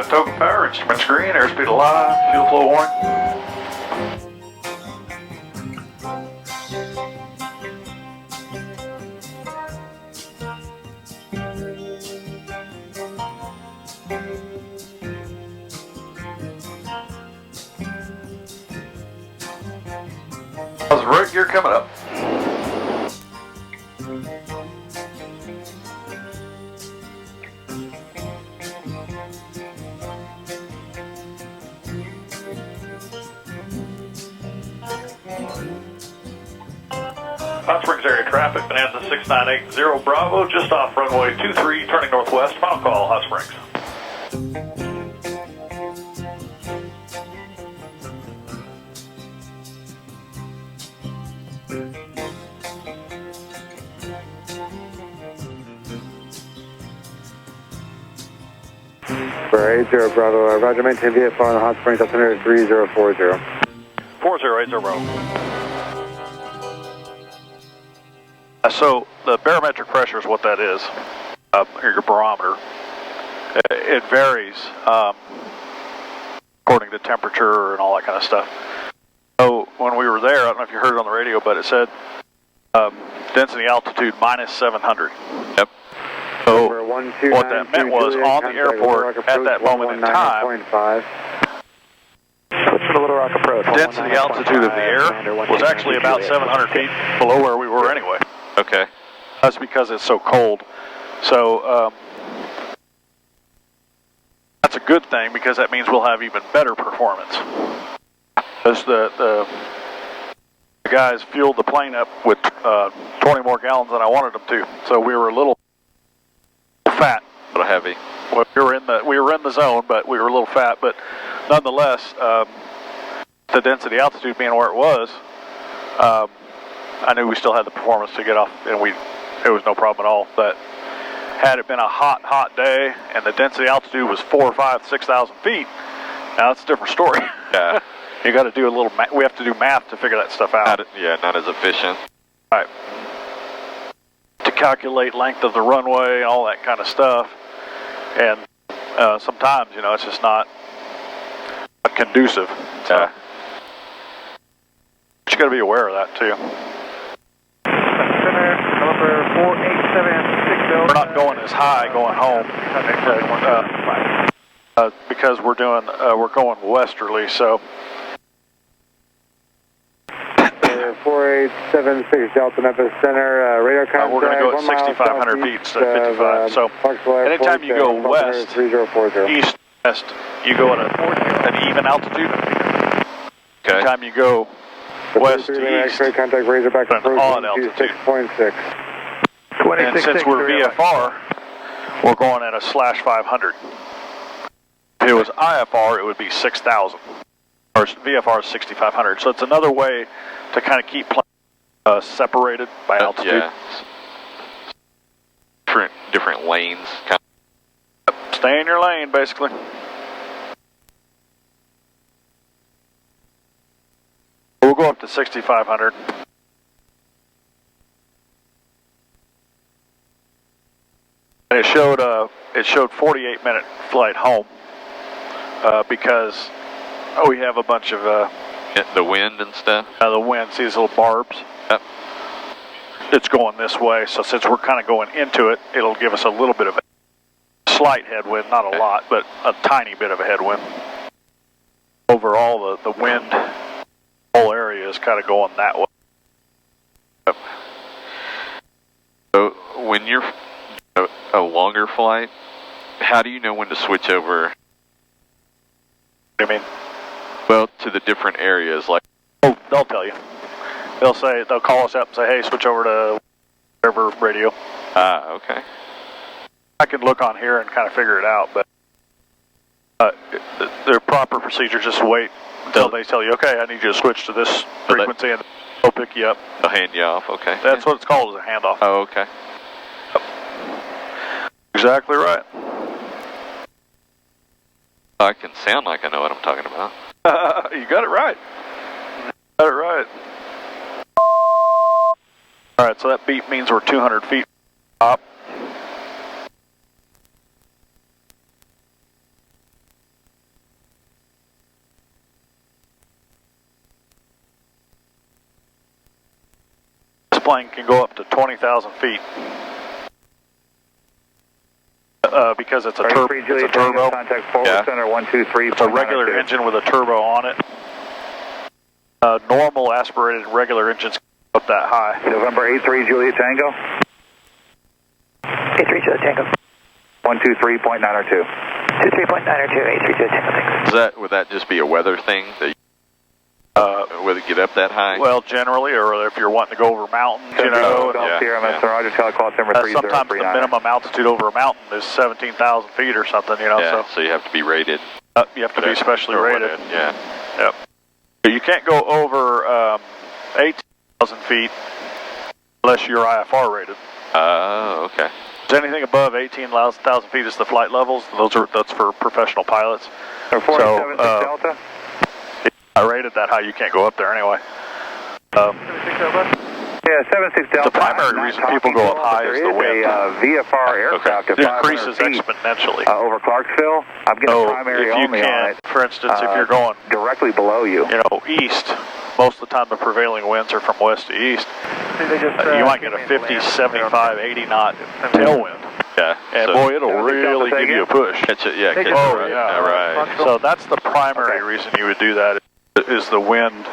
Token power, instruments green, airspeed alive, fuel flow warning. How's the right gear coming up? Hot Springs area traffic, Bonanza 6980 Bravo, just off runway 23, turning northwest. Final call, Hot Springs. For 80 Bravo, Roger, maintain VFR on the Hot Springs, altimeter 3040. 4080 Bravo. So the barometric pressure is what that is, your barometer. It varies according to temperature and all that kind of stuff. So when we were there, I don't know if you heard it on the radio, but it said density altitude minus 700. Yep. So what that meant was on the airport at that moment in time, density altitude of the air was actually about 700 feet below where we were anyway. Okay. That's because it's so cold. So that's a good thing because that means we'll have even better performance. Because the guys fueled the plane up with 20 more gallons than I wanted them to. So we were a little fat. A little heavy. Well, we were in the zone, but we were a little fat. But nonetheless, the density altitude being where it was, I knew we still had the performance to get off, and it was no problem at all. But had it been a hot day and the density altitude was 4,000, 5,000, 6,000 feet, now that's a different story. Yeah. You got to do a little. We have to do math to figure that stuff out. Not as efficient. Right. To calculate length of the runway and all that kind of stuff, and sometimes it's just not conducive. So. Yeah. But you got to be aware of that too. We're not going as high going home because we're going westerly. So 4876 Delta Memphis Center, radar contact. We're going to go at 6,500 feet instead of 55. So anytime you go west, east, west, you go at an even altitude. Okay. Anytime you go west to east, contact Razorback at an odd altitude. 6.6. And since we're VFR, we're going at a /500. If it was IFR, it would be 6,000. Or VFR is 6,500. So it's another way to kind of keep planes separated by altitude. Yeah. Different lanes. Stay in your lane, basically. We'll go up to 6,500. And it showed 48-minute flight home because we have a bunch of the wind and stuff. The wind, see these little barbs. Yep. It's going this way, so since we're kind of going into it, it'll give us a little bit of a slight headwind, not a lot, but a tiny bit of a headwind. Overall, the wind, whole area is kind of going that way. Yep. So when you're a longer flight, how do you know when to switch over? What do you mean? Well, to the different areas, like. Oh, they'll tell you. They'll call us up and say, hey, switch over to whatever radio. Ah, okay. I can look on here and kind of figure it out, but their proper procedure is just wait until they tell you, okay, I need you to switch to this frequency, and they'll pick you up. They'll hand you off, okay. That's what it's called, is a handoff. Oh, okay. Exactly right. I can sound like I know what I'm talking about. You got it right. Got it right. All right, so that beep means we're 200 feet up. This plane can go up to 20,000 feet. Because it's a turbo. Contact forward center 123. It's a regular engine with a turbo on it. Normal aspirated regular engines go up that high. November 83 Juliet Tango. 83 Juliet Tango. 123.902. 23.902, 83 Juliet Tango. Thanks. Would that just be a weather thing that would it get up that high? Well, generally, or if you're wanting to go over mountains, you know. Roger, telecall number 3039. Sometimes the minimum altitude over a mountain is 17,000 feet or something, you know. Yeah, so you have to be rated. You have to be specially rated. Yeah. Yep. You can't go over 18,000 feet unless you're IFR rated. Oh, okay. Anything above 18,000 feet is the flight levels. That's for professional pilots. So, Delta. I rated that high. You can't go up there anyway. Yeah, 76 Delta. The primary reason people go up high is the wind. VFR aircraft it increases exponentially. Over Clarksville, I'm getting primary only on it. For instance, if you're going directly below you, east, most of the time the prevailing winds are from west to east. You might get a 50, 75, 80 knot tailwind. Yeah, and so boy, it'll really give you a push. Catch it, yeah. Catch it, oh, yeah, right. So that's the primary reason you would do that is the wind.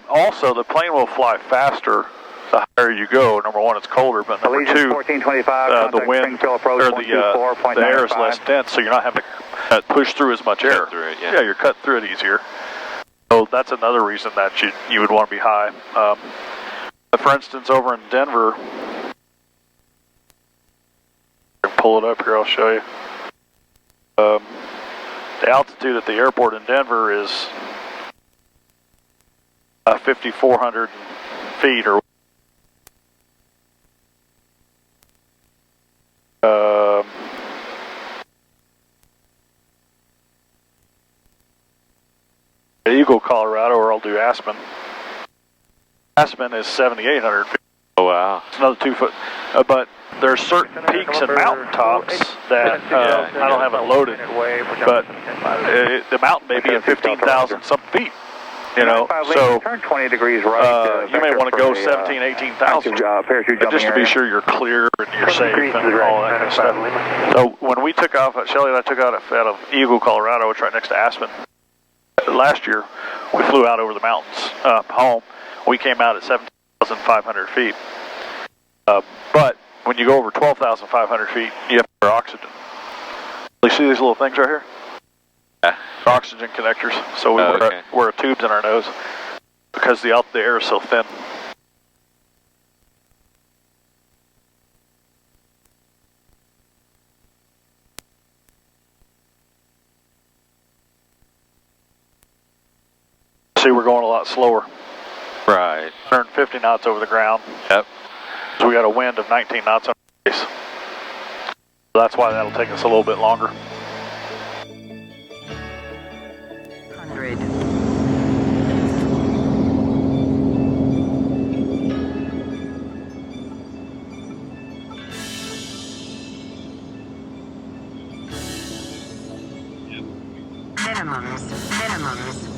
Also, the plane will fly faster the higher you go. Number one, it's colder, but number two, 1425, the wind or the air is less dense, so you're not having to push through as much air. Through it, yeah. Yeah, you're cutting through it easier. So that's another reason that you would want to be high. For instance, over in Denver, pull it up here, I'll show you. The altitude at the airport in Denver is 5,400 feet or Eagle, Colorado, or I'll do Aspen. Aspen is 7,800 feet. Oh, wow. It's another 2 foot. But there are certain peaks and mountaintops that I don't have it loaded, but the mountain may be at 15,000 some feet. You know, so turn 20 degrees right. You may want to go 17, 18,000 just to be sure you're clear and you're safe and all that kind of stuff. So when we took off, Shelly and I took out of Eagle, Colorado, which is right next to Aspen. Last year, we flew out over the mountains home. We came out at 17,500 feet. But when you go over 12,500 feet, you have to oxygen. You see these little things right here? Yeah. Oxygen connectors. So we wear tubes in our nose because the air is so thin. See, we're going a lot slower. Right. 150 knots over the ground. Yep. So we got a wind of 19 knots on our face. So that's why that'll take us a little bit longer. 100. Minimums.